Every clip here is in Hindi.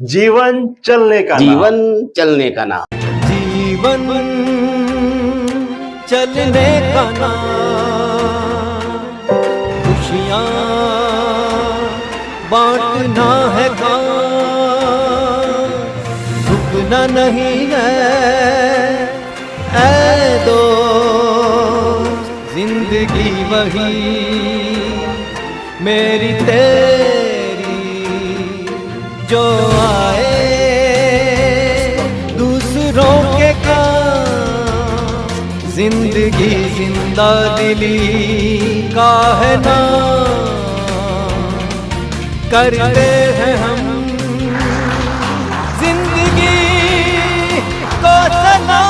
जीवन चलने का नाम। जीवन चलने का नाम। जीवन चलने का नाम, खुशियाँ बांटना है काम, झुकना नहीं है ऐ दोस्त, जिंदगी वही मेरी तेरी जो आए दूसरों के काम, जिंदगी जिंदा दिली का है नाम, करते हैं हम जिंदगी को सलाम,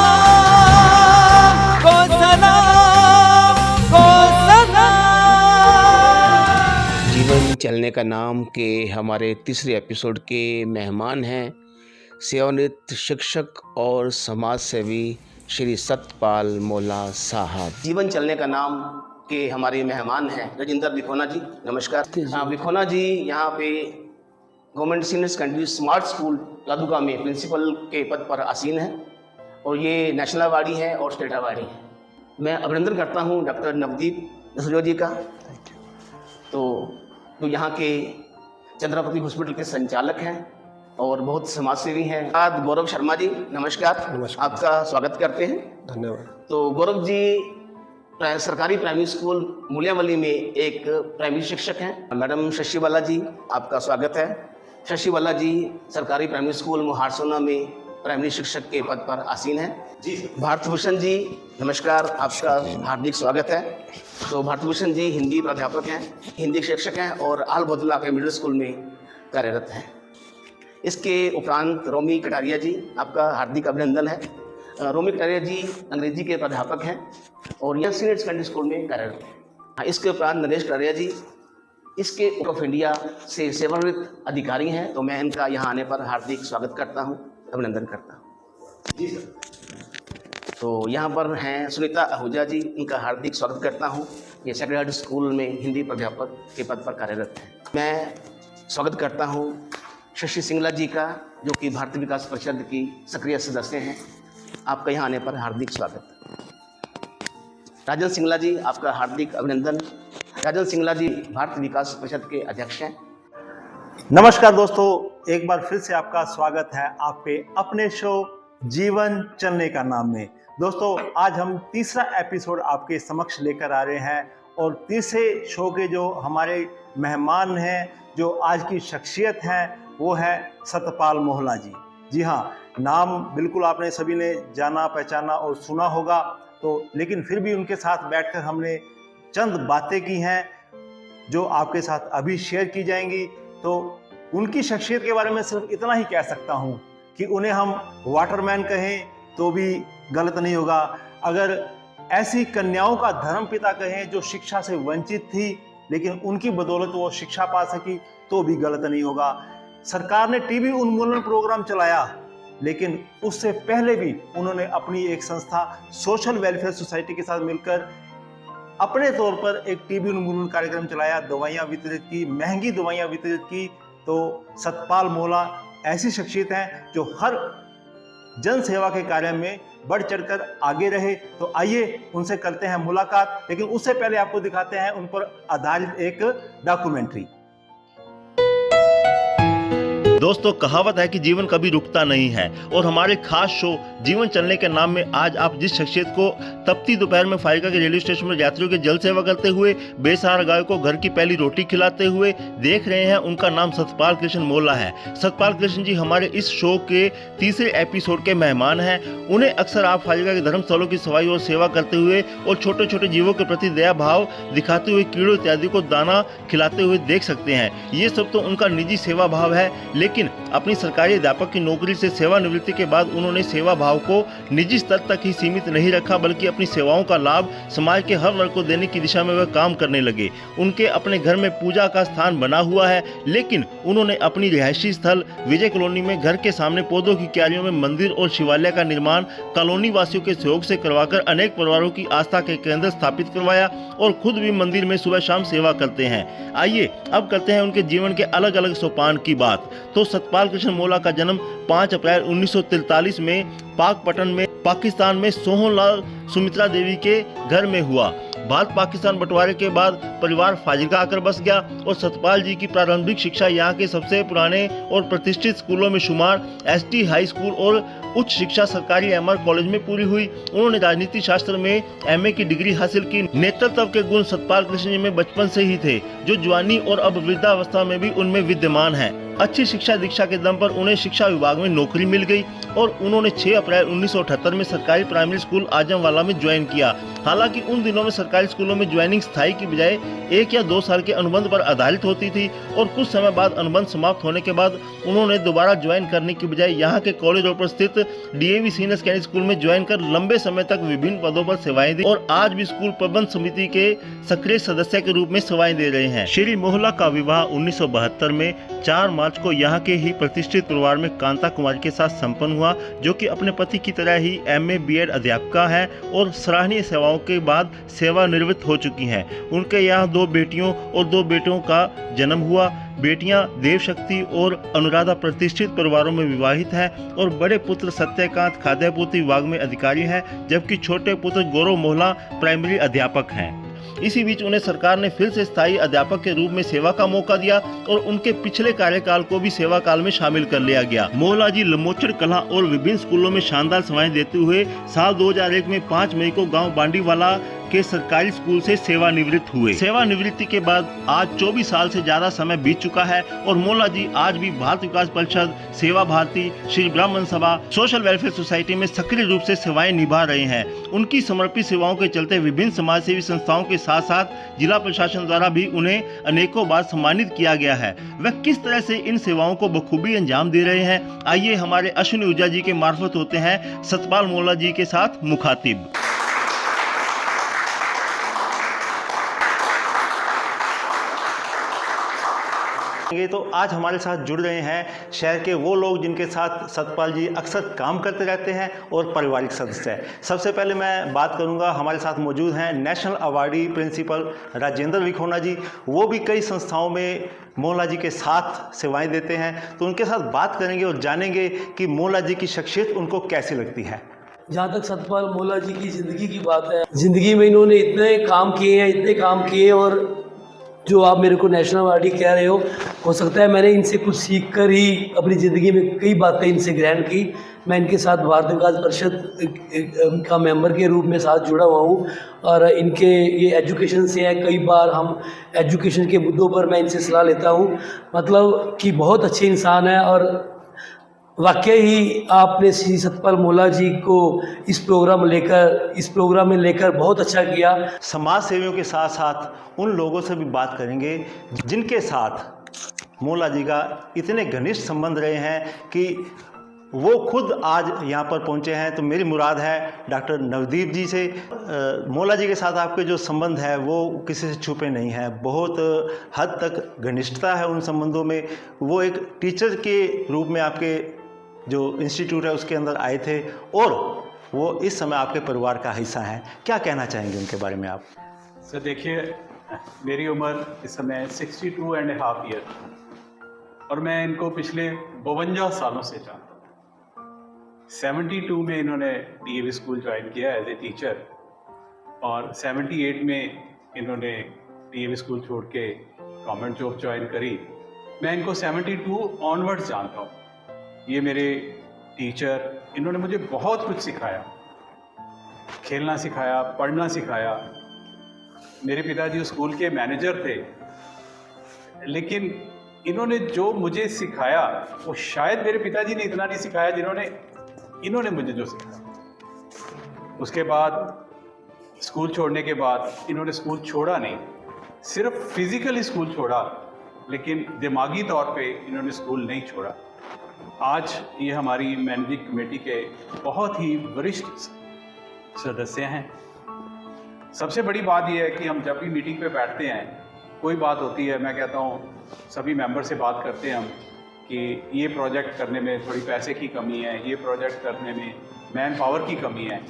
को सलाम, को सलाम। जीवन चलने का नाम के हमारे तीसरे एपिसोड के मेहमान हैं सेवानिवृत्त शिक्षक और समाज सेवी श्री सतपाल मोला साहब। जीवन चलने का नाम के हमारे मेहमान हैं राजेंद्र विखोना जी। नमस्कार। हाँ, विखोना जी यहाँ पे government senior secondary smart school Laduka में प्रिंसिपल के पद पर आसीन हैं और ये नेशनल अवार्डी हैं और स्टेट अवार्डी हैं। मैं अभिनंदन करता हूँ डॉक्टर नवदीप नसरिया जी का, तो यहाँ के चंद्रावती हॉस्पिटल के संचालक हैं और बहुत समाज सेवी हैं। आज गौरव शर्मा जी, नमस्कार। नमस्कार। आपका स्वागत करते हैं। धन्यवाद। तो गौरव जी सरकारी प्राइमरी स्कूल मूल्यावली में एक प्राइमरी शिक्षक हैं। मैडम शशि बाला जी, आपका स्वागत है। शशि बाला जी सरकारी प्राइमरी स्कूल मोहारसोना में प्राइमरी शिक्षक के पद पर आसीन हैं। जी। भारत भूषण जी, नमस्कार, आपका हार्दिक स्वागत है। तो भारत भूषण जी हिंदी प्राध्यापक हैं, हिंदी शिक्षक हैं और आल बदला के मिडिल स्कूल में कार्यरत हैं। इसके उपरांत रोमी कटारिया जी, आपका हार्दिक अभिनंदन है। रोमी कटारिया जी अंग्रेजी के प्राध्यापक हैं और यह सीनियर सेकेंडरी स्कूल में कार्यरत हैं। इसके उपरांत नरेश कटारिया जी इसके ऑफ इंडिया से सेवानिवृत्त अधिकारी हैं। तो मैं इनका यहाँ आने पर हार्दिक स्वागत करता हूँ, अभिनंदन करता हूँ। जी सर। तो यहाँ पर हैं सुनीता आहूजा जी, इनका हार्दिक स्वागत करता हूँ। ये सेक्रेड हार्ट स्कूल में हिंदी प्राध्यापक के पद पर कार्यरत हैं। मैं स्वागत करता हूँ शशि सिंगला जी का, जो कि भारतीय विकास परिषद की सक्रिय सदस्य हैं। आपका यहाँ आने पर हार्दिक स्वागत। राजन सिंगला जी, आपका हार्दिक अभिनंदन। राजन सिंगला जी भारतीय विकास परिषद के अध्यक्ष हैं। नमस्कार दोस्तों, एक बार फिर से आपका स्वागत है आपके अपने शो जीवन चलने का नाम में। दोस्तों, आज हम तीसरा एपिसोड आपके समक्ष लेकर आ रहे हैं और तीसरे शो के जो हमारे मेहमान हैं, जो आज की शख्सियत हैं, वो है सतपाल मोहला जी। जी हाँ, नाम बिल्कुल आपने सभी ने जाना पहचाना और सुना होगा, तो लेकिन फिर भी उनके साथ बैठकर हमने चंद बातें की हैं जो आपके साथ अभी शेयर की जाएंगी। तो उनकी शख्सियत के बारे में सिर्फ इतना ही कह सकता हूँ कि उन्हें हम वाटरमैन कहें तो भी गलत नहीं होगा, अगर ऐसी कन्याओं का धर्मपिता कहें जो शिक्षा से वंचित थी लेकिन उनकी बदौलत वो शिक्षा पा सकी तो भी गलत नहीं होगा। सरकार ने टीबी उन्मूलन प्रोग्राम चलाया, लेकिन उससे पहले भी उन्होंने अपनी एक संस्था सोशल वेलफेयर सोसाइटी के साथ मिलकर अपने तौर पर एक टीबी उन्मूलन कार्यक्रम चलाया, दवाइयाँ वितरित की, महंगी दवाइयाँ वितरित की। तो सतपाल मोहला ऐसी शख्सियत हैं जो हर जन सेवा के कार्य में बढ़ चढ़कर आगे रहे। तो आइए उनसे करते हैं मुलाकात, लेकिन उससे पहले आपको दिखाते हैं उन पर आधारित एक डॉक्यूमेंट्री। दोस्तों, कहावत है कि जीवन कभी रुकता नहीं है और हमारे खास शो जीवन चलने के नाम में आज आप जिस शख्सियत को तपती दोपहर में फाजिल्का के रेलवे स्टेशन में यात्रियों की जल सेवा करते हुए, बेसहारा गाय को घर की पहली रोटी खिलाते हुए देख रहे हैं, उनका नाम सतपाल कृष्ण मोहला है। सतपाल कृष्ण जी हमारे इस शो के तीसरे एपिसोड के मेहमान हैं। उन्हें अक्सर आप फाजिल्का के धर्मस्थलों की सफाई और सेवा करते हुए और छोटे छोटे जीवों के प्रति दया भाव दिखाते हुए कीड़ों इत्यादि को दाना खिलाते हुए देख सकते हैं। ये सब तो उनका निजी सेवा भाव है, लेकिन अपनी सरकारी अध्यापक की नौकरी से सेवानिवृत्ति के बाद उन्होंने सेवा भाव को निजी स्तर तक ही सीमित नहीं रखा, बल्कि अपनी सेवाओं का लाभ समाज के हर वर्ग को देने की दिशा में वह काम करने लगे। उनके अपने घर में पूजा का स्थान बना हुआ है, लेकिन उन्होंने अपनी रिहायशी स्थल विजय कॉलोनी में घर के सामने पौधों की क्यारियों में मंदिर और शिवालय का निर्माण कॉलोनी वासियों के सहयोग से करवाकर अनेक परिवारों की आस्था के केंद्र स्थापित करवाया और खुद भी मंदिर में सुबह शाम सेवा करते हैं। आइए अब करते हैं उनके जीवन के अलग अलग सोपान की बात। तो तो सतपाल कृष्ण मोला का जन्म 5 अप्रैल 1943 में पाकपटन में पाकिस्तान में सोहनलाल सुमित्रा देवी के घर में हुआ। भारत पाकिस्तान बंटवारे के बाद परिवार फाजिलका आकर बस गया और सतपाल जी की प्रारंभिक शिक्षा यहाँ के सबसे पुराने और प्रतिष्ठित स्कूलों में शुमार एसटी हाई स्कूल और उच्च शिक्षा सरकारी एमआर कॉलेज में पूरी हुई। उन्होंने राजनीति शास्त्र में एमए की डिग्री हासिल की। नेतृत्व के गुण सतपाल कृष्ण जी में बचपन से ही थे, जो जवानी और अब वृद्धावस्था में भी उनमें विद्यमान है। अच्छी शिक्षा दीक्षा के दम पर उन्हें शिक्षा विभाग में नौकरी मिल गई और उन्होंने 6 अप्रैल 1978 में सरकारी प्राइमरी स्कूल आजमवाला में ज्वाइन किया। हालांकि उन दिनों में सरकारी स्कूलों में ज्वाइनिंग स्थायी की बजाय 1 या 2 साल के अनुबंध पर आधारित होती थी और कुछ समय बाद अनुबंध समाप्त होने के बाद उन्होंने दोबारा ज्वाइन करने की बजाय यहाँ के कॉलेज रोड पर स्थित डीएवी सीनियर सेकेंडरी स्कूल में ज्वाइन कर लंबे समय तक विभिन्न पदों पर सेवाएं दी और आज भी स्कूल प्रबंध समिति के सक्रिय सदस्य के रूप में सेवाएं दे रहे हैं। श्री मोहला का विवाह 1972 में 4 मार्च को यहाँ के ही प्रतिष्ठित परिवार में कांता कुमारी के साथ संपन्न हुआ, जो कि अपने पति की तरह ही एमए बीएड अध्यापिका है और सराहनीय सेवाओं के बाद सेवानिवृत्त हो चुकी हैं। उनके यहाँ 2 बेटियों और 2 बेटों का जन्म हुआ। बेटियां देवशक्ति और अनुराधा प्रतिष्ठित परिवारों में विवाहित हैं और बड़े पुत्र सत्यकांत खाद्य आपूर्ति विभाग में अधिकारी हैं, जबकि छोटे पुत्र गौरव मोहला प्राइमरी अध्यापक हैं। इसी बीच उन्हें सरकार ने फिर से स्थायी अध्यापक के रूप में सेवा का मौका दिया और उनके पिछले कार्यकाल को भी सेवा काल में शामिल कर लिया गया। मोहला जी लमोचड़ कला और विभिन्न स्कूलों में शानदार सेवाएं देते हुए साल 2001 में 5 मई को गांव बांडीवाला के सरकारी स्कूल से सेवानिवृत्त हुए। सेवानिवृत्ति के बाद आज 24 साल से ज्यादा समय बीत चुका है और मोहला जी आज भी भारत विकास परिषद, सेवा भारती, श्री ब्राह्मण सभा, सोशल वेलफेयर सोसाइटी में सक्रिय रूप से सेवाएं निभा रहे हैं। उनकी समर्पित सेवाओं के चलते विभिन्न समाज सेवी संस्थाओं के साथ साथ जिला प्रशासन द्वारा भी उन्हें अनेकों बार सम्मानित किया गया है। वह किस तरह से इन सेवाओं को बखूबी अंजाम दे रहे हैं, आइए हमारे अश्विनी ऊर्जा जी के मार्फत होते हैं सतपाल मोहला जी के साथ मुखातिब। तो आज हमारे साथ जुड़ रहे हैं शहर के वो लोग जिनके साथ सतपाल जी अक्सर काम करते रहते हैं और पारिवारिक सदस्य हैं। सबसे पहले मैं बात करूंगा, हमारे साथ मौजूद हैं नेशनल अवार्डी प्रिंसिपल राजेंद्र विखोना जी। वो भी कई संस्थाओं में मोहला जी के साथ सेवाएं देते हैं, तो उनके साथ बात करेंगे और जानेंगे कि मोहला जी की शख्सियत उनको कैसी लगती है। जहाँ तक सतपाल मोहला जी की ज़िंदगी की बात है, ज़िंदगी में इन्होंने इतने काम किए और जो आप मेरे को नेशनल अवार्डी कह रहे हो सकता है मैंने इनसे कुछ सीख कर ही अपनी ज़िंदगी में कई बातें इनसे ग्रहण की। मैं इनके साथ भारत विकास परिषद का मेंबर के रूप में साथ जुड़ा हुआ हूँ और इनके ये एजुकेशन से है, कई बार हम एजुकेशन के मुद्दों पर मैं इनसे सलाह लेता हूँ। मतलब कि बहुत अच्छे इंसान है और वाकई ही आपने श्री सतपाल मोहला जी को इस प्रोग्राम में लेकर बहुत अच्छा किया। समाज सेवियों के साथ साथ उन लोगों से भी बात करेंगे जिनके साथ मोहला जी का इतने घनिष्ठ संबंध रहे हैं कि वो खुद आज यहाँ पर पहुँचे हैं। तो मेरी मुराद है डॉक्टर नवदीप जी से। मोहला जी के साथ आपके जो संबंध है वो किसी से छुपे नहीं हैं, बहुत हद तक घनिष्ठता है उन संबंधों में। वो एक टीचर के रूप में आपके जो इंस्टीट्यूट है उसके अंदर आए थे और वो इस समय आपके परिवार का हिस्सा हैं। क्या कहना चाहेंगे उनके बारे में आप? सर देखिए, मेरी उम्र इस समय 62.5 ईयर और मैं इनको पिछले 52 सालों से जानता हूँ। 72 में इन्होंने डीएवी स्कूल ज्वाइन किया एज ए टीचर और 78 में इन्होंने डीएवी स्कूल छोड़ के गवर्नमेंट जॉब ज्वाइन करी। मैं इनको 72 ऑनवर्ड्स जानता हूँ। ये मेरे टीचर, इन्होंने मुझे बहुत कुछ सिखाया, खेलना सिखाया, पढ़ना सिखाया। मेरे पिताजी स्कूल के मैनेजर थे, लेकिन इन्होंने जो मुझे सिखाया वो शायद मेरे पिताजी ने इतना नहीं सिखाया जिन्होंने इन्होंने मुझे जो सिखाया। उसके बाद स्कूल छोड़ने के बाद इन्होंने स्कूल छोड़ा नहीं, सिर्फ फिजिकली स्कूल छोड़ा, लेकिन दिमागी तौर पे इन्होंने स्कूल नहीं छोड़ा। आज ये हमारी मैनेजिंग कमेटी के बहुत ही वरिष्ठ सदस्य हैं। सबसे बड़ी बात यह है कि हम जब भी मीटिंग पे बैठते हैं, कोई बात होती है, मैं कहता हूँ सभी मेंबर से बात करते हैं हम कि ये प्रोजेक्ट करने में थोड़ी पैसे की कमी है, ये प्रोजेक्ट करने में मैन पावर की कमी है,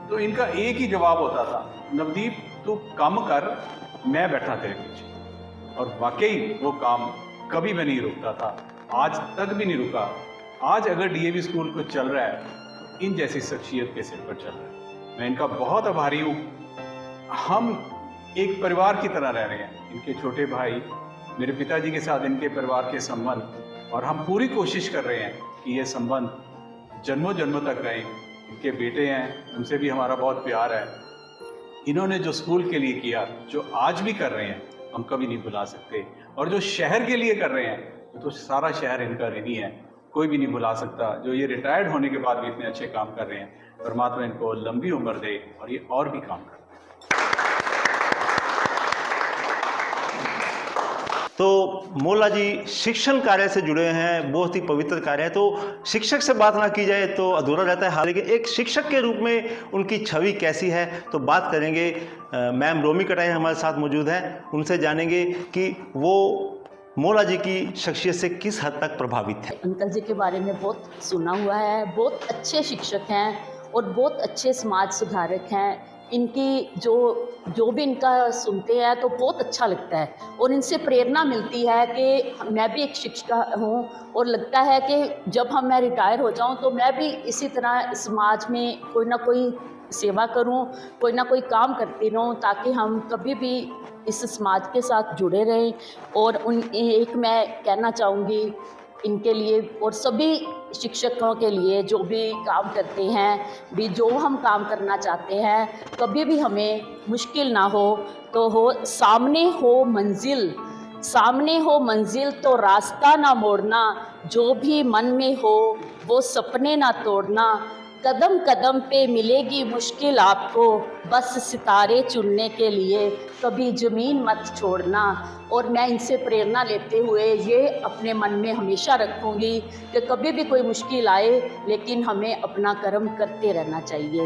तो इनका एक ही जवाब होता था, नवदीप तू काम कर, मैं बैठा तेरे पीछे। और वाकई वो काम कभी भी नहीं रुकता था। आज तक भी नहीं रुका। आज अगर डीएवी स्कूल को चल रहा है, इन जैसी शख्सियत के सिर पर चल रहा है। मैं इनका बहुत आभारी हूँ। हम एक परिवार की तरह रह रहे हैं। इनके छोटे भाई, मेरे पिताजी के साथ इनके परिवार के संबंध, और हम पूरी कोशिश कर रहे हैं कि ये संबंध जन्मों जन्मों तक रहें। इनके बेटे हैं, उनसे भी हमारा बहुत प्यार है। इन्होंने जो स्कूल के लिए किया, जो आज भी कर रहे हैं, हम कभी नहीं भुला सकते। और जो शहर के लिए कर रहे हैं, तो सारा शहर इनका ऋणी है, कोई भी नहीं भुला सकता। जो ये रिटायर्ड होने के बाद भी इतने अच्छे काम कर रहे हैं, परमात्मा इनको लंबी उम्र दे और ये और भी काम करें। तो मोला जी शिक्षण कार्य से जुड़े हैं, बहुत ही पवित्र कार्य है। तो शिक्षक से बात ना की जाए तो अधूरा रहता है। हालांकि एक शिक्षक के रूप में उनकी छवि कैसी है, तो बात करेंगे। मैम रोमी कटाई हमारे साथ मौजूद हैं, उनसे जानेंगे कि वो मोला जी की शख्सियत से किस हद तक प्रभावित है। अंकल जी के बारे में बहुत सुना हुआ है, बहुत अच्छे शिक्षक हैं और बहुत अच्छे समाज सुधारक हैं। इनकी जो भी इनका सुनते हैं तो बहुत अच्छा लगता है और इनसे प्रेरणा मिलती है कि मैं भी एक शिक्षिका हूँ और लगता है कि जब मैं रिटायर हो जाऊँ तो मैं भी इसी तरह समाज में कोई ना कोई सेवा करूँ, कोई ना कोई काम करती रहूँ, ताकि हम कभी भी इस समाज के साथ जुड़े रहें। और एक मैं कहना चाहूँगी इनके लिए और सभी शिक्षकों के लिए जो भी काम करते हैं, भी जो हम काम करना चाहते हैं, कभी भी हमें मुश्किल ना हो तो सामने हो मंजिल तो रास्ता ना मोड़ना, जो भी मन में हो वो सपने ना तोड़ना, कदम कदम पे मिलेगी मुश्किल आपको, बस सितारे चुनने के लिए कभी ज़मीन मत छोड़ना। और मैं इनसे प्रेरणा लेते हुए ये अपने मन में हमेशा रखूँगी कि कभी भी कोई मुश्किल आए, लेकिन हमें अपना कर्म करते रहना चाहिए।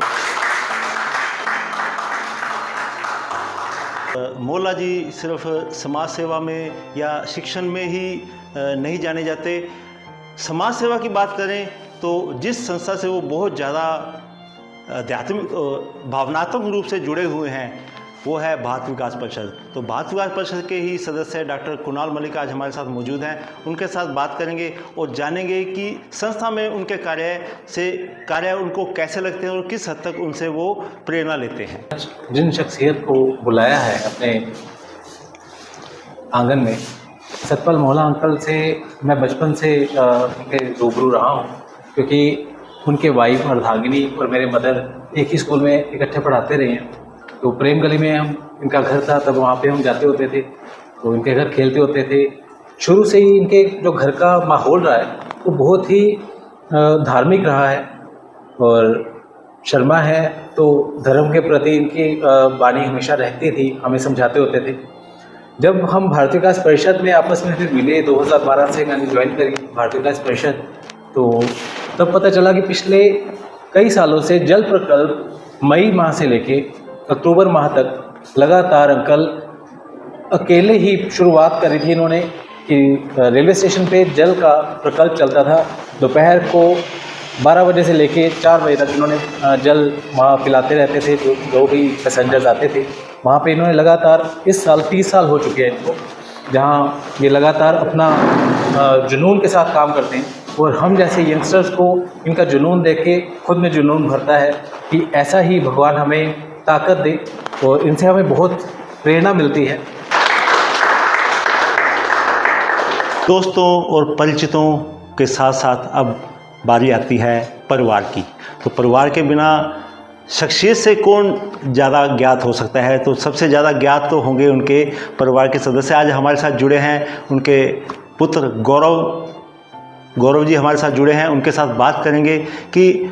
मोला जी सिर्फ समाज सेवा में या शिक्षण में ही नहीं जाने जाते। समाज सेवा की बात करें तो जिस संस्था से वो बहुत ज़्यादा आध्यात्मिक भावनात्मक रूप से जुड़े हुए हैं वो है भारत विकास परिषद। तो भारत विकास परिषद के ही सदस्य डॉक्टर कुणाल मलिक आज हमारे साथ मौजूद हैं। उनके साथ बात करेंगे और जानेंगे कि संस्था में उनके कार्य उनको कैसे लगते हैं और किस हद तक उनसे वो प्रेरणा लेते हैं। जिन शख्सियत को बुलाया है अपने आंगन में, सतपाल मोहल्ला अंकल से मैं बचपन से उनके रूबरू रहा हूँ, क्योंकि उनके वाइफ अर्धांगिनी और मेरे मदर एक ही स्कूल में इकट्ठे पढ़ाते रहे हैं। तो प्रेम गली में इनका घर था, तब वहाँ पे हम जाते होते थे, तो इनके घर खेलते होते थे। शुरू से ही इनके जो घर का माहौल रहा है वो बहुत ही धार्मिक रहा है और शर्मा है, तो धर्म के प्रति इनकी वाणी हमेशा रहती थी, हमें समझाते होते थे। जब हम भारत विकास परिषद में आपस में फिर मिले 2012 से मैंने ज्वाइन करी भारत विकास परिषद, तो तब पता चला कि पिछले कई सालों से जल प्रकल्प मई माह से लेके अक्टूबर माह तक लगातार अंकल अकेले ही शुरुआत करी थी इन्होंने कि रेलवे स्टेशन पे जल का प्रकल्प चलता था। दोपहर को 12 बजे से लेके 4 बजे तक इन्होंने जल वहाँ पिलाते रहते थे, जो भी पैसेंजर्स आते थे। वहाँ पे इन्होंने लगातार इस साल 30 साल हो चुके हैं इनको, जहाँ ये लगातार अपना जुनून के साथ काम करते हैं। और हम जैसे यंगस्टर्स को इनका जुनून देख के खुद में जुनून भरता है कि ऐसा ही भगवान हमें ताकत दे, और इनसे हमें बहुत प्रेरणा मिलती है। दोस्तों और परिचितों के साथ साथ अब बारी आती है परिवार की। तो परिवार के बिना शख्सियत से कौन ज़्यादा ज्ञात हो सकता है, तो सबसे ज़्यादा ज्ञात तो होंगे उनके परिवार के सदस्य। आज हमारे साथ जुड़े हैं उनके पुत्र गौरव जी हमारे साथ जुड़े हैं। उनके साथ बात करेंगे कि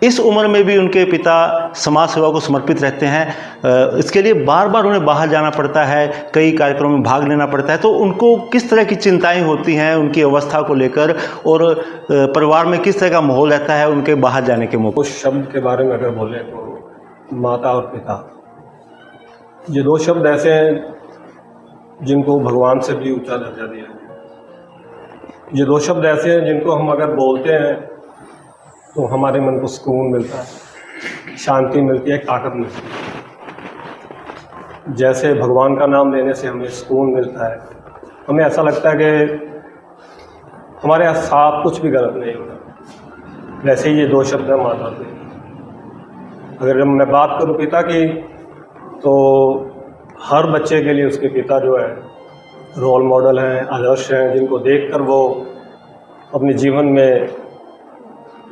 इस उम्र में भी उनके पिता समाज सेवा को समर्पित रहते हैं। इसके लिए बार बार उन्हें बाहर जाना पड़ता है, कई कार्यक्रमों में भाग लेना पड़ता है। तो उनको किस तरह की चिंताएं होती हैं उनकी अवस्था को लेकर, और परिवार में किस तरह का माहौल रहता है उनके बाहर जाने के मौके। उस शब्द के बारे में अगर बोले तो माता और पिता, ये दो शब्द ऐसे हैं जिनको भगवान से भी ऊंचा दर्जा दिया है। ये दो शब्द ऐसे हैं जिनको हम अगर बोलते हैं तो हमारे मन को सुकून मिलता है, शांति मिलती है, ताकत मिलती है। जैसे भगवान का नाम लेने से हमें सुकून मिलता है, हमें ऐसा लगता है कि हमारे यहाँ साफ कुछ भी गलत नहीं होता। वैसे ही ये 2 शब्द हैं माता के। अगर मैं बात करूँ पिता की, तो हर बच्चे के लिए उसके पिता जो है रोल मॉडल हैं, आदर्श हैं, जिनको देखकर वो अपने जीवन में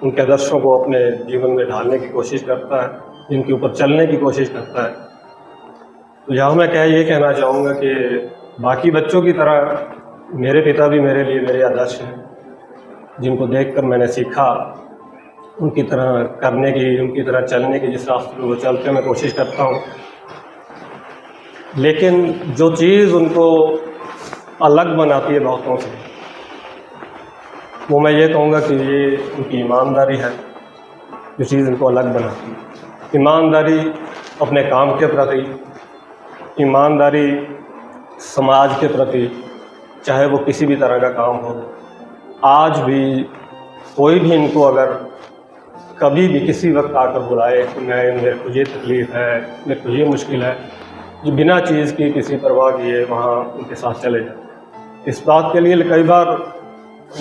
उनके आदर्शों को अपने जीवन में ढालने की कोशिश करता है, जिनके ऊपर चलने की कोशिश करता है। तो यहाँ मैं ये कहना चाहूँगा कि बाकी बच्चों की तरह मेरे पिता भी मेरे लिए मेरे आदर्श हैं, जिनको देखकर मैंने सीखा उनकी तरह करने की, उनकी तरह चलने की। जिस रास्ते पर वो चलते मैं कोशिश करता हूँ, लेकिन जो चीज़ उनको अलग बनाती है बहुतों से, वो मैं ये कहूँगा कि ये उनकी ईमानदारी है, जो चीज़ उनको अलग बनाती है। ईमानदारी अपने काम के प्रति, ईमानदारी समाज के प्रति, चाहे वो किसी भी तरह का काम हो। आज भी कोई भी इनको अगर कभी भी किसी वक्त आकर बुलाए कि मेरे को ये तकलीफ़ है, मेरे को ये मुश्किल है, जो बिना चीज़ की किसी परवाह किए वहाँ उनके साथ चले जाए। इस बात के लिए कई बार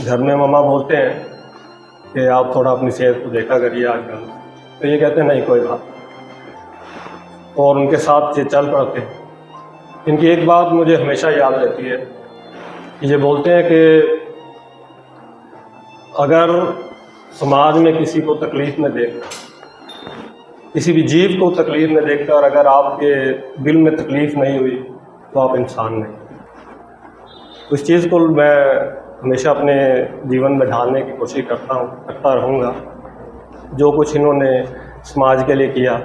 घर में मम्मा बोलते हैं कि आप थोड़ा अपनी सेहत को देखा करिए आजकल, तो ये कहते हैं नहीं कोई बात, और उनके साथ ये चल पड़ते हैं। इनकी एक बात मुझे हमेशा याद रहती है, ये बोलते हैं कि अगर समाज में किसी को तकलीफ़ में देखकर, किसी भी जीव को तकलीफ़ में देखकर अगर आपके दिल में तकलीफ़ नहीं हुई तो आप इंसान नहीं। तो इस चीज़ को मैं हमेशा अपने जीवन में ढालने की कोशिश करता रहूँगा। जो कुछ इन्होंने समाज के लिए किया,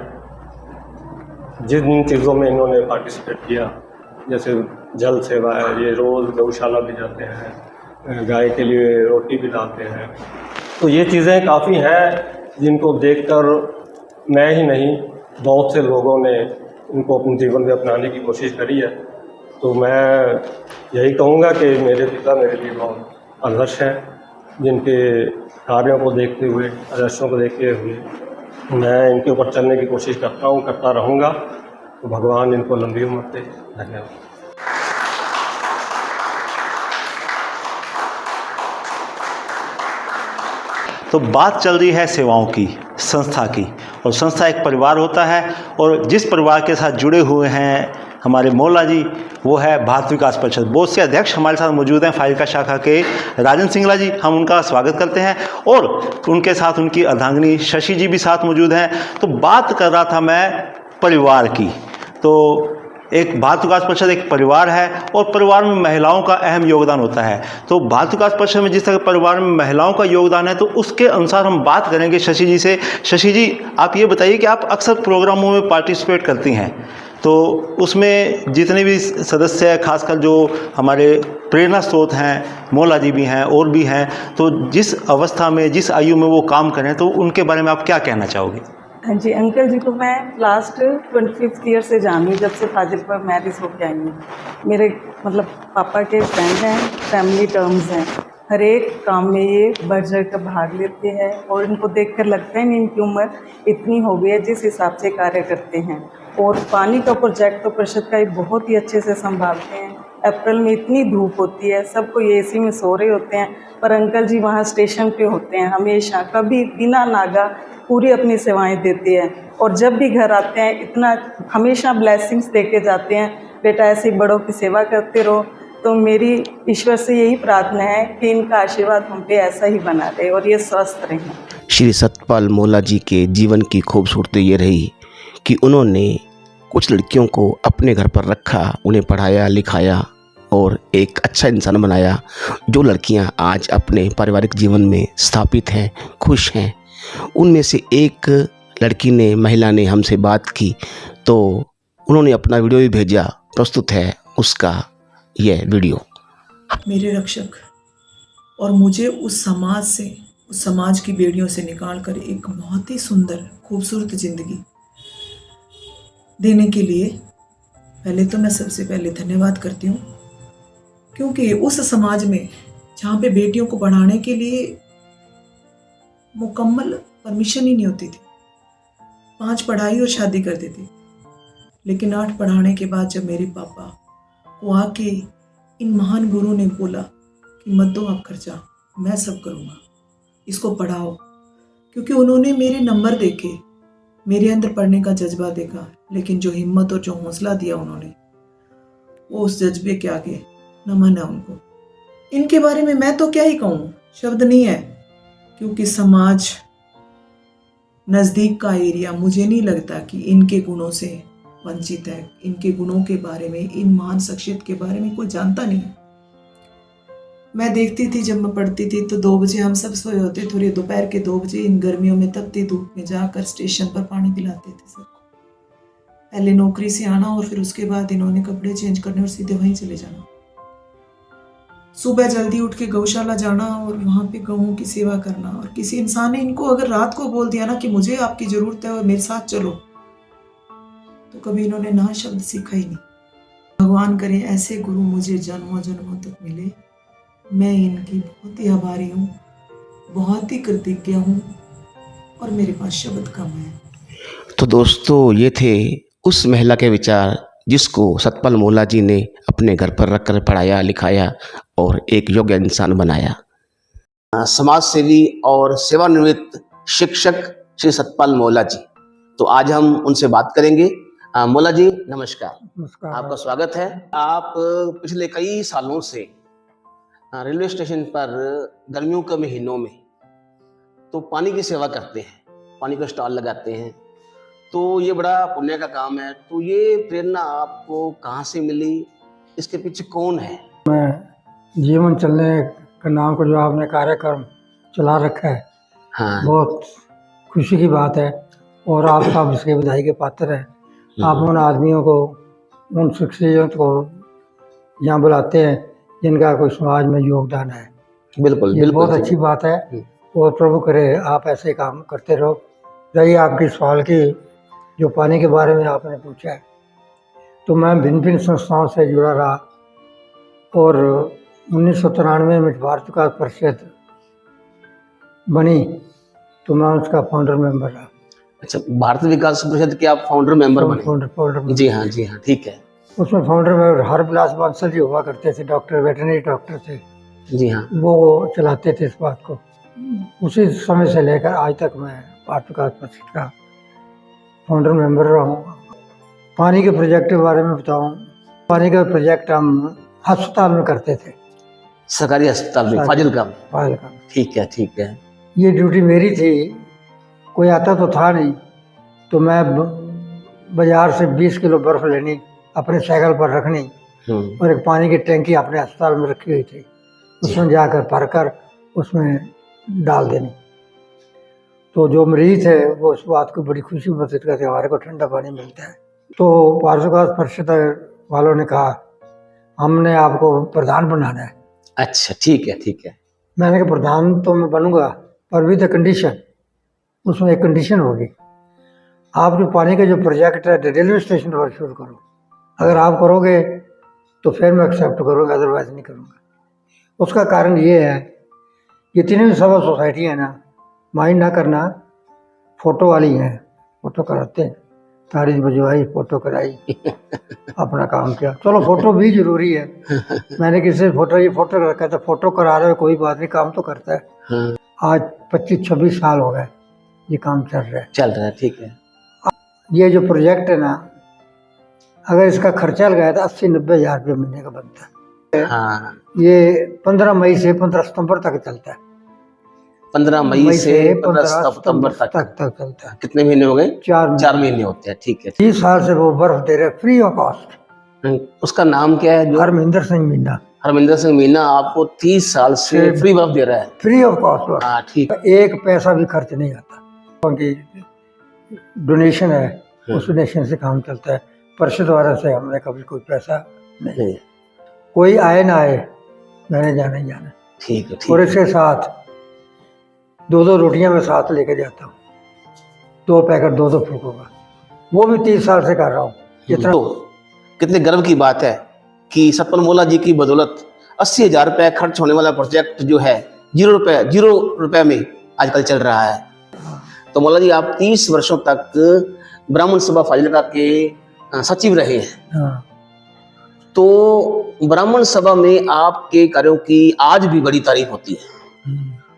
जिन चीज़ों में इन्होंने पार्टिसिपेट किया, जैसे जल सेवा है, ये रोज़ गौशाला भी जाते हैं, गाय के लिए रोटी भी डालते हैं, तो ये चीज़ें काफ़ी हैं जिनको देखकर मैं ही नहीं बहुत से लोगों ने इनको अपने जीवन में अपनाने की कोशिश करी है। तो मैं यही कहूँगा कि मेरे पिता मेरे लिए बहुत आदर्श हैं, जिनके कार्यों को देखते हुए, आदर्शों को देखते हुए मैं इनके ऊपर चलने की कोशिश करता हूँ, करता रहूँगा। तो भगवान इनको लंबी उम्र दे। धन्यवाद। तो बात चल रही है सेवाओं की, संस्था की, और संस्था एक परिवार होता है, और जिस परिवार के साथ जुड़े हुए हैं हमारे मौला जी, वो है भारत विकास परिषद बोर्ड से अध्यक्ष हमारे साथ मौजूद हैं फाजिल्का शाखा के राजन सिंगला जी। हम उनका स्वागत करते हैं, और उनके साथ उनकी अर्धांगिनी शशि जी भी साथ मौजूद हैं। तो बात कर रहा था मैं परिवार की, तो एक भारत विकास परिषद एक परिवार है, और परिवार में महिलाओं का अहम योगदान होता है। तो भारत विकास परिषद में जिस तरह परिवार में महिलाओं का योगदान है, तो उसके अनुसार हम बात करेंगे शशि जी से। शशि जी, आप ये बताइए कि आप अक्सर प्रोग्रामों में पार्टिसिपेट करती हैं, तो उसमें जितने भी सदस्य हैं, खासकर जो हमारे प्रेरणा स्रोत हैं, मौला जी भी हैं और भी हैं, तो जिस अवस्था में, जिस आयु में वो काम करें, तो उनके बारे में आप क्या कहना चाहोगे? हाँ जी, अंकल जी को मैं लास्ट 25th ईयर से जानू, जब से फाजिलपुर मैरिज होकर आई हूँ। मेरे मतलब पापा के फ्रेंड हैं, फैमिली टर्म्स हैं, हर एक काम में ये बढ़ चढ़ कर भाग लेते हैं, और इनको देखकर लगता है नहीं इनकी उम्र इतनी हो गई है जिस हिसाब से कार्य करते हैं। और पानी का प्रोजेक्ट तो परिषद का बहुत ही अच्छे से संभालते हैं। अप्रैल में इतनी धूप होती है, सबको ये एसी में सो रहे होते हैं, पर अंकल जी वहाँ स्टेशन पे होते हैं हमेशा, कभी बिना नागा पूरी अपनी सेवाएं देते हैं। और जब भी घर आते हैं इतना हमेशा ब्लेसिंग्स दे के जाते हैं, बेटा ऐसे ही बड़ों की सेवा करते रहो। तो मेरी ईश्वर से यही प्रार्थना है कि इनका आशीर्वाद हम पे ऐसा ही बना रहे और ये स्वस्थ रहें। श्री सतपाल मौला जी के जीवन की खूबसूरती ये रही कि उन्होंने कुछ लड़कियों को अपने घर पर रखा, उन्हें पढ़ाया लिखाया और एक अच्छा इंसान बनाया। जो लड़कियां आज अपने पारिवारिक जीवन में स्थापित हैं, खुश हैं, उनमें से एक लड़की ने, महिला ने हमसे बात की, तो उन्होंने अपना वीडियो भी भेजा। प्रस्तुत है उसका यह वीडियो। मेरे रक्षक, और मुझे उस समाज से, उस समाज की बेड़ियों से निकाल कर एक बहुत ही सुंदर खूबसूरत ज़िंदगी देने के लिए पहले तो मैं सबसे पहले धन्यवाद करती हूँ, क्योंकि उस समाज में जहाँ पे बेटियों को पढ़ाने के लिए मुकम्मल परमिशन ही नहीं होती थी, 5 पढ़ाई और शादी कर देती, लेकिन 8 पढ़ाने के बाद जब मेरे पापा को आके इन महान गुरु ने बोला कि मत दो आप खर्चा, मैं सब करूँगा, इसको पढ़ाओ। क्योंकि उन्होंने मेरे नंबर देखे, मेरे अंदर पढ़ने का जज्बा देखा, लेकिन जो हिम्मत और जो हौसला दिया उन्होंने, वो उस जज्बे के आगे नमन है उनको। इनके बारे में मैं तो क्या ही कहूँ, शब्द नहीं है। क्योंकि समाज, नज़दीक का एरिया, मुझे नहीं लगता कि इनके गुणों से वंचित है। इनके गुणों के बारे में, इन महान शख्सियत के बारे में कोई जानता नहीं है। मैं देखती थी जब मैं पढ़ती थी तो 2 बजे हम सब सोए होते थे, थोड़ी दोपहर के 2 बजे इन गर्मियों में तपती धूप में जाकर स्टेशन पर पानी पिलाते थे सबको। पहले नौकरी से आना और फिर उसके बाद इन्होंने कपड़े चेंज करने और सीधे वहीं चले जाना। सुबह जल्दी उठ के गौशाला जाना और वहाँ पे गऊँ की सेवा करना। और किसी इंसान ने इनको अगर रात को बोल दिया ना कि मुझे आपकी ज़रूरत है और मेरे साथ चलो, तो कभी इन्होंने ना शब्द सीखा ही नहीं। भगवान करे ऐसे गुरु मुझे जन्मों जन्मों तक मिले। मैं इनकी बहुत ही आभारी हूँ, बहुत ही कृतज्ञ हूँ, और मेरे पास शब्द कम है। तो दोस्तों, ये थे उस महिला के विचार जिसको सतपाल मोला जी ने अपने घर पर रखकर पढ़ाया, लिखाया और एक योग्य इंसान बनाया। समाज सेवी और सेवानिवृत्त शिक्षक श्री सतपाल मोला जी। तो आज हम उनसे बात करेंगे। मोला जी नमस्कार। नमस्कार। आपका स्वागत है। आप पिछले कई सालों से रेलवे स्टेशन पर गर्मियों के महीनों में तो पानी की सेवा करते हैं, पानी का स्टॉल लगाते हैं। तो ये बड़ा पुण्य का काम है। तो ये प्रेरणा आपको कहाँ से मिली, इसके पीछे कौन है? मैं जीवन चलने का नाम को जो आपने कार्यक्रम चला रखा है, हाँ, बहुत खुशी की बात है और आप सब इसके बधाई के पात्र हैं। आप उन आदमियों को, उन शख्सियत को यहाँ बुलाते हैं जिनका कोई समाज में योगदान है। बिल्कुल ये बिल्कुल बहुत अच्छी बात है और प्रभु करे आप ऐसे काम करते रहो। रही आपकी सवाल की, जो पानी के बारे में आपने पूछा है, तो मैं भिन्न भिन्न संस्थाओं से जुड़ा रहा और 1993 में भारत विकास परिषद बनी तो मैं उसका फाउंडर मेंबर रहा। अच्छा, भारत विकास परिषद के आप फाउंडर मेंबर बने? फाउंडर जी हाँ, जी हाँ, ठीक है। उसमें फाउंडर में हरविलास बांसल जी हुआ करते थे, डॉक्टर, वेटरनरी डॉक्टर थे। जी हाँ, वो चलाते थे इस बात को। उसी समय से लेकर आज तक मैं भारत विकास परिषद का फाउंडर मेंबर रहा हूँ। पानी के प्रोजेक्ट के बारे में बताऊँ, पानी का प्रोजेक्ट हम अस्पताल में करते थे, सरकारी अस्पताल में, फाजिलका में। ठीक है, ठीक है। ये ड्यूटी मेरी थी, कोई आता तो था नहीं, तो मैं बाजार से 20 किलो बर्फ लेनी, अपने साइकिल पर रखनी और एक पानी की टैंकी अपने अस्पताल में रखी हुई थी, उसमें जाकर भरकर उसमें डाल देनी। तो जो मरीज है वो उस बात को बड़ी खुशी महसूस करते, हमारे को ठंडा पानी मिलता है। तो भारत विकास परिषद वालों ने कहा हमने आपको प्रधान बनाना है। अच्छा, ठीक है, ठीक है। मैंने कहा प्रधान तो मैं बनूंगा, पर विद द कंडीशन, उसमें एक कंडीशन होगी, आप जो पानी का जो प्रोजेक्ट है रेलवे स्टेशन पर शुरू करो। अगर आप करोगे तो फिर मैं एक्सेप्ट करूँगा, अदरवाइज नहीं करूँगा। उसका कारण ये है, जितनी भी सभा सोसाइटी है ना, माइंड ना करना, फ़ोटो वाली हैं, फ़ोटो कराते हैं, तारीख भिजवाई, फ़ोटो कराई, अपना काम किया। चलो फ़ोटो भी ज़रूरी है। मैंने किसी से ये फ़ोटो रखा था, फ़ोटो करा रहे हो, कोई बात नहीं, काम तो करता है। आज 25-26 साल हो गए ये काम चल रहा है। ठीक है। ये जो प्रोजेक्ट है ना, अगर इसका खर्चा लगाया तो 80-90 हज़ार रुपये महीने का बनता है। हाँ। ये 15 मई से 15 सितंबर तक चलता है। 15 मई से 15 सितंबर तक चलता है। कितने महीने हो गए? 4 महीने होते हैं। ठीक है। 30 साल से वो बर्फ दे रहे फ्री ऑफ कॉस्ट। उसका नाम क्या है? हरमिंदर सिंह मीना। हरमिंदर सिंह मीना आपको 30 साल से फ्री बर्फ दे रहा है, फ्री ऑफ कॉस्ट। हाँ, ठीक। एक पैसा भी खर्च नहीं आता, क्योंकि डोनेशन है, उस डोनेशन से काम चलता है। परिषद द्वारा से हमने कभी कोई पैसा नहीं, कोई आए ना आए, मैंने जाना ही जाना। ठीक है, ठीक। और इसके साथ 2-2 रोटियां मैं साथ लेके जाता हूँ, 2 पैकेट 2-2 फुल्कों का, वो भी 30 साल से कर रहा हूँ। इतना तो कितने गर्व की बात है कि सतपाल मोला जी की बदौलत 80,000 रुपये खर्च होने वाला प्रोजेक्ट जो है 0 रुपये में आजकल चल रहा है। तो मोला जी, आप 30 वर्षों तक ब्राह्मण सभा फाजिलका के सचिव रहे हैं। हाँ। तो ब्राह्मण सभा में आपके कार्यों की आज भी बड़ी तारीफ होती है।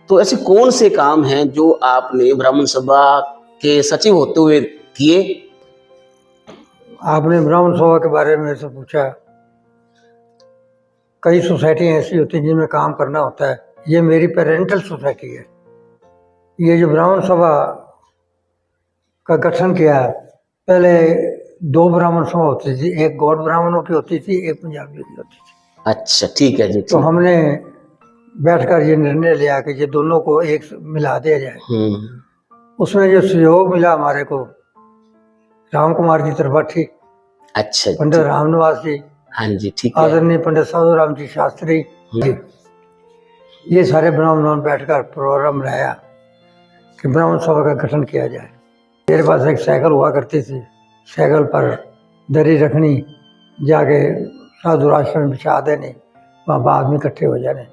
तो ऐसे कौन से काम हैं जो आपने ब्राह्मण सभा के सचिव होते हुए किए? आपने ब्राह्मण सभा के बारे में मेरे से पूछा। कई सोसाइटियाँ ऐसी होती हैं जिनमें काम करना होता है। ये मेरी पेरेंटल सोसाइटी है। ये जो ब्राह्मण सभा का गठन किया, पहले 2 ब्राह्मण सभा होती थी, एक गौड़ ब्राह्मणों की होती थी, एक पंजाबियों की होती थी। अच्छा, ठीक है जी। तो हमने बैठकर ये निर्णय लिया कि ये दोनों को एक मिला दिया जाए। उसमें जो सहयोग मिला हमारे को, राम कुमार जी त्रिपाठी, अच्छा, पंडित रामनिवास जी, हाँ जी, ठीक है। आदरणीय पंडित साधु राम जी शास्त्री जी, ये सारे ब्राह्मणों ने बैठकर प्रोग्राम बनाया कि ब्राह्मण सभा का गठन किया जाए। मेरे पास एक साइकिल हुआ करती थी, साइकिल पर दरी रखनी, जाके साधु आश्रम में बिछा देनी, वहाँ आदमी इकट्ठे हो जाने।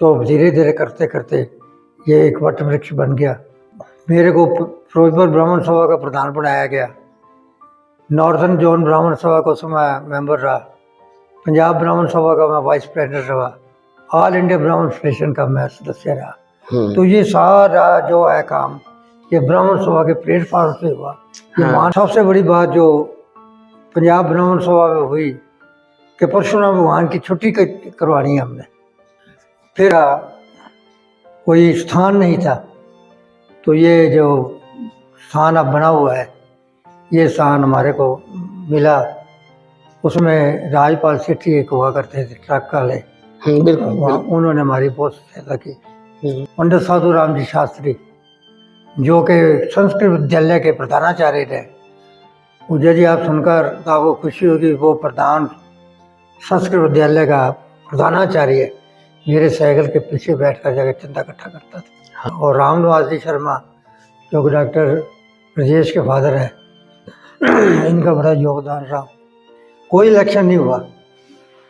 तो धीरे धीरे करते करते ये एक वट वृक्ष बन गया। मेरे को फिरोजपुर ब्राह्मण सभा का प्रधान बनाया गया। नॉर्दर्न जोन ब्राह्मण सभा को मैं मेंबर रहा। पंजाब ब्राह्मण सभा का मैं वाइस प्रेसिडेंट रहा। ऑल इंडिया ब्राह्मण फेडरेशन का मैं सदस्य रहा। तो ये सारा जो है काम ये ब्राह्मण सभा के प्लेटफॉर्म से हुआ। सबसे बड़ी बात जो पंजाब ब्राह्मण सभा में हुई कि परशुराम भगवान की छुट्टी करवानी है हमने। फिर कोई स्थान नहीं था, तो ये जो स्थान अब बना हुआ है, ये स्थान हमारे को मिला। उसमें राजपाल सेठी एक हुआ करते थे, ट्रक वाले, उन्होंने हमारी बहुत सहायता की। पंडित साधु राम जी शास्त्री जो कि संस्कृत विद्यालय के प्रधानाचार्य थे, मुझे जी आप सुनकर आपको खुशी होगी, वो प्रधान संस्कृत विद्यालय का प्रधानाचार्य मेरे साइकिल के पीछे बैठकर जाकर चंदा इकट्ठा करता था। और रामनिवास जी शर्मा जो कि डॉक्टर ब्रजेश के फादर हैं, इनका बड़ा योगदान रहा। कोई इलेक्शन नहीं हुआ,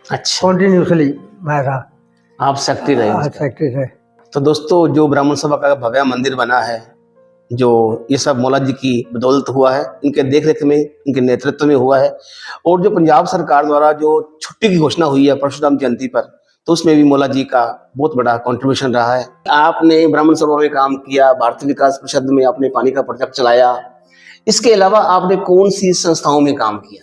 अच्छा, कंटिन्यूसली मैं रहा। आप सेक्रेटरी रहे? सेक्रेटरी रहे। तो दोस्तों, जो ब्राह्मण सभा का भव्य मंदिर बना है, जो ये सब मौला जी की बदौलत हुआ है, इनके देखरेख में, इनके नेतृत्व में हुआ है। और जो पंजाब सरकार द्वारा जो छुट्टी की घोषणा हुई है परशुराम जयंती पर, तो उसमें भी मौला जी का बहुत बड़ा कंट्रीब्यूशन रहा है। आपने ब्राह्मण सभा में काम किया, भारतीय विकास परिषद में आपने पानी का प्रोजेक्ट चलाया। इसके अलावा आपने कौन सी संस्थाओं में काम किया?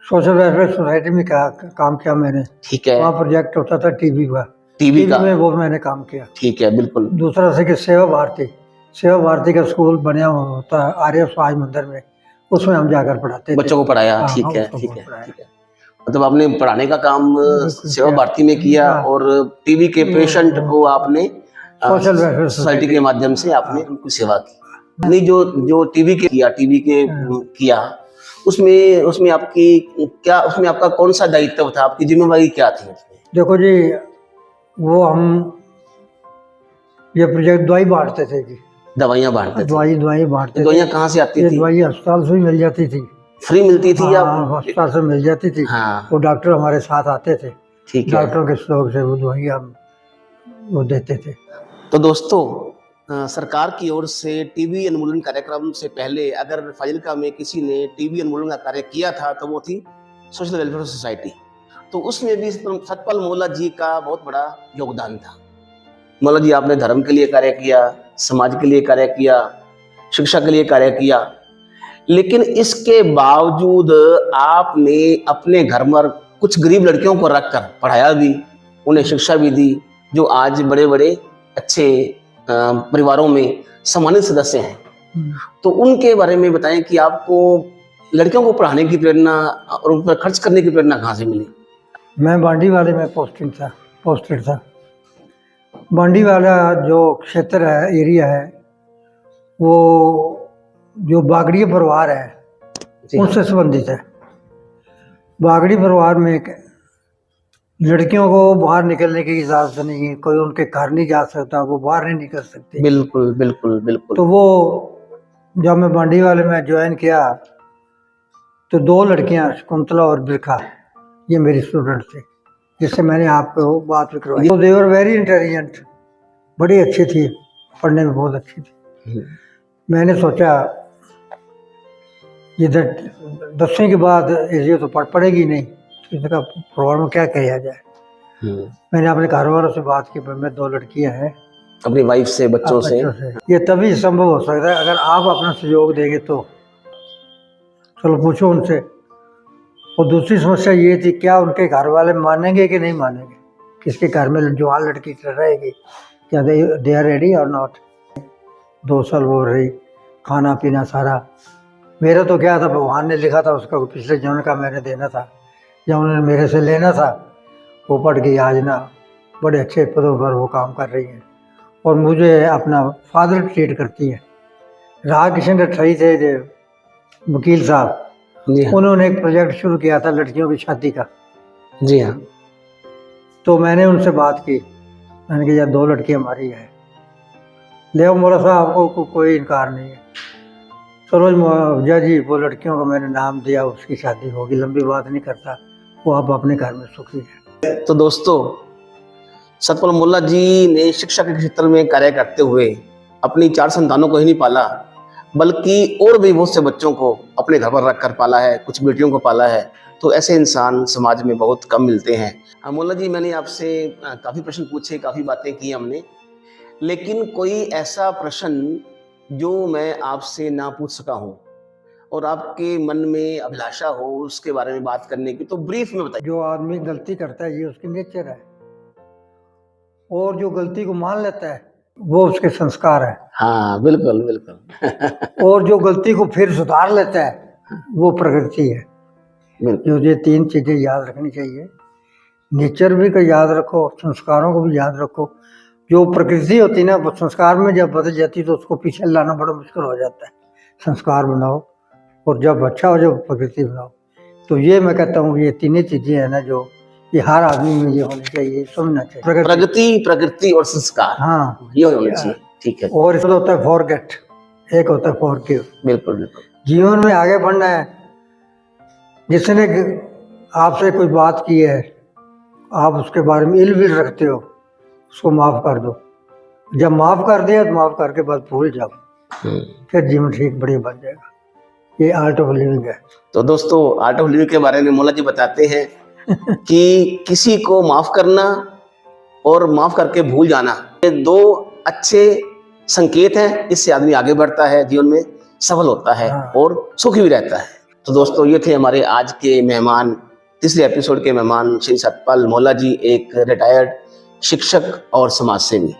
सोशल वेलफेयर सोसाइटी में काम किया मैंने। ठीक है। वहाँ प्रोजेक्ट होता था टीबी का। टीबी का में वो मैंने काम किया। ठीक है, बिल्कुल। दूसरा से कि सेवा भारती का स्कूल बना हुआ होता है आर्य समाज मंदिर में, उसमें हम जाकर पढ़ाते थे, बच्चों को पढ़ाया। ठीक है, ठीक है, ठीक है। मतलब आपने पढ़ाने का काम सेवा भारती में किया और टीबी के पेशेंट को आपने सोशल वेलफेयर सोसाइटी के माध्यम से आपने उनकी सेवा की। नहीं, जो टीबी के किया उसमें आपका कौन सा दायित्व था, आपकी जिम्मेवारी क्या थी? देखो जी, वो हम ये प्रोजेक्ट दवाई बांटते थे जी। दवाइयाँ बांटते थे? दवाई बांटते। दवाइयाँ कहाँ से आती थी? दवाई अस्पताल से मिल जाती थी। फ्री मिलती थी या? अस्पताल से मिल जाती थी। हाँ। वो डॉक्टर हमारे साथ आते थे। ठीक है। डॉक्टरों के सहयोग से वो दवाई हम वो देते थे। तो दोस्तों, सरकार की ओर से टीबी उन्मूलन कार्यक्रम से पहले अगर फाजिल्का में किसी ने टीबी उन्मूलन का कार्य किया था तो वो थी सोशल वेलफेयर सोसाइटी। तो उसमें भी सतपाल मौला जी का बहुत बड़ा योगदान था। मौला जी, आपने धर्म के लिए कार्य किया, समाज के लिए कार्य किया, शिक्षा के लिए कार्य किया, लेकिन इसके बावजूद आपने अपने घर में कुछ गरीब लड़कियों को रखकर पढ़ाया भी, उन्हें शिक्षा भी दी, जो आज बड़े बड़े अच्छे परिवारों में सम्मानित सदस्य हैं। तो उनके बारे में बताएं कि आपको लड़कियों को पढ़ाने की प्रेरणा और उन पर खर्च करने की प्रेरणा कहाँ से मिली? मैं बांडी वाले में पोस्टेड था। बांडी वाला जो क्षेत्र है, एरिया है, वो जो बागड़ी परिवार है उनसे संबंधित है। बागड़ी परिवार में लड़कियों को बाहर निकलने की इजाज़त नहीं है, कोई उनके घर नहीं जा सकता, वो बाहर नहीं निकल सकती। बिल्कुल बिल्कुल बिल्कुल। तो वो जब मैं बांडी वाले में ज्वाइन किया तो 2 लड़कियां, शकुंतला और बिरखा, ये मेरी स्टूडेंट थे, जिससे मैंने आपको बात भी करवाई। तो दे वर वेरी इंटेलिजेंट, बड़ी अच्छी थी, पढ़ने में बहुत अच्छी थी। मैंने सोचा ये 10वीं के बाद ये तो पढ़ेगी नहीं, तो इसका प्रोग्राम क्या किया जाए। मैंने अपने घर वालों से बात की, मैं 2 लड़कियां हैं अपनी वाइफ से, बच्चों से। ये तभी संभव हो सकता है अगर आप अपना सहयोग देंगे तो। चलो पूछो उनसे। और दूसरी समस्या ये थी, क्या उनके घर वाले मानेंगे कि नहीं मानेंगे, किसके घर में जवान लड़की रहेगी, क्या दे आर रेडी और नॉट। 2 साल वो रही, खाना पीना सारा। मेरा तो क्या था, भगवान ने लिखा था उसका पिछले जन्म का मैंने देना था, या उन्होंने मेरे से लेना था। वो पढ़ गई, आज ना बड़े अच्छे पदों पर वो काम कर रही हैं और मुझे अपना फादर ट्रीट करती हैं। राधाकृष्ण रठई थे जो वकील साहब, उन्होंने एक प्रोजेक्ट शुरू किया था लड़कियों की शादी का। जी हाँ। तो मैंने उनसे बात की, मैंने कहा यार 2 लड़कियाँ हमारी है, ले मौला साहब आपको कोई इनकार नहीं है। चलो जज जी, वो लड़कियों का मैंने नाम दिया, उसकी शादी होगी, लंबी बात नहीं करता, वो अब अपने घर में सुखी है। तो दोस्तों, सतपाल मोल्ला जी ने शिक्षा के क्षेत्र में कार्य करते हुए अपनी 4 संतानों को ही नहीं पाला, बल्कि और भी बहुत से बच्चों को अपने घर पर रख कर पाला है, कुछ बेटियों को पाला है। तो ऐसे इंसान समाज में बहुत कम मिलते हैं। मोल्ला जी, मैंने आपसे काफ़ी प्रश्न पूछे, काफ़ी बातें की हमने, लेकिन कोई ऐसा प्रश्न जो मैं आपसे ना पूछ सका हूँ और आपके मन में अभिलाषा हो उसके बारे में बात करने की, तो ब्रीफ में बताइए। जो आदमी गलती करता है ये उसकी नेचर है, और जो गलती को मान लेता है वो उसके संस्कार है। हाँ, बिल्कुल बिल्कुल। और जो गलती को फिर सुधार लेता है वो प्रकृति है। जो ये 3 चीज़ें याद रखनी चाहिए, नेचर भी को याद रखो, संस्कारों को भी याद रखो। जो प्रकृति होती है ना, वो संस्कार में जब बदल जाती है तो उसको पीछे लाना बड़ा मुश्किल हो जाता है। संस्कार बनाओ और जब अच्छा हो जब प्रकृति बनाओ। तो ये मैं कहता हूँ ये 3 चीज़ें हैं ना, जो ये हर आदमी में ये होनी चाहिए, समझना चाहिए। प्रगति और संस्कार, हाँ, ये होना चाहिए। ठीक है। और इसमें होता है फॉरगेट, एक होता है फॉरगिव। बिल्कुल बिल्कुल। जीवन में आगे बढ़ना है, जिसने आपसे कोई बात की है, आप उसके बारे में इल्म रखते हो, उसको माफ कर दो। जब माफ कर दिया तो माफ करके बाद भूल जाओ, फिर जीवन ठीक बढ़िया बन जाएगा। ये आर्ट ऑफ लिविंग है। तो दोस्तों, आर्ट ऑफ लिविंग के बारे में मोल्ला जी बताते हैं कि किसी को माफ करना और माफ करके भूल जाना, ये 2 अच्छे संकेत हैं। इससे आदमी आगे बढ़ता है, जीवन में सफल होता है और सुखी भी रहता है। तो दोस्तों, ये थे हमारे आज के मेहमान, तीसरे एपिसोड के मेहमान श्री सतपाल मोल्ला जी, एक रिटायर्ड शिक्षक और समाज सेवी।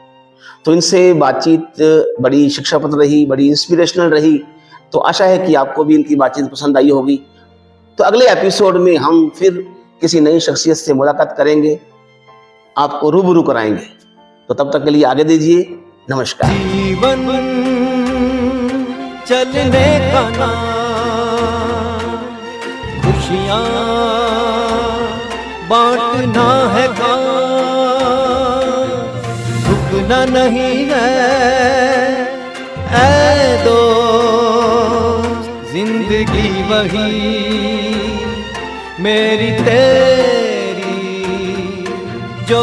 तो इनसे बातचीत बड़ी शिक्षाप्रद रही, बड़ी इंस्पिरेशनल रही। तो आशा है कि आपको भी इनकी बातचीत पसंद आई होगी। तो अगले एपिसोड में हम फिर किसी नई शख्सियत से मुलाकात करेंगे, आपको रूबरू कराएंगे। तो तब तक के लिए आगे दीजिए, नमस्कार। जीवन चलने का नाम, खुशियाँ बांटना है काम, रुकना नहीं है ऐ दोस्त, जिंदगी वही मेरी तेरी जो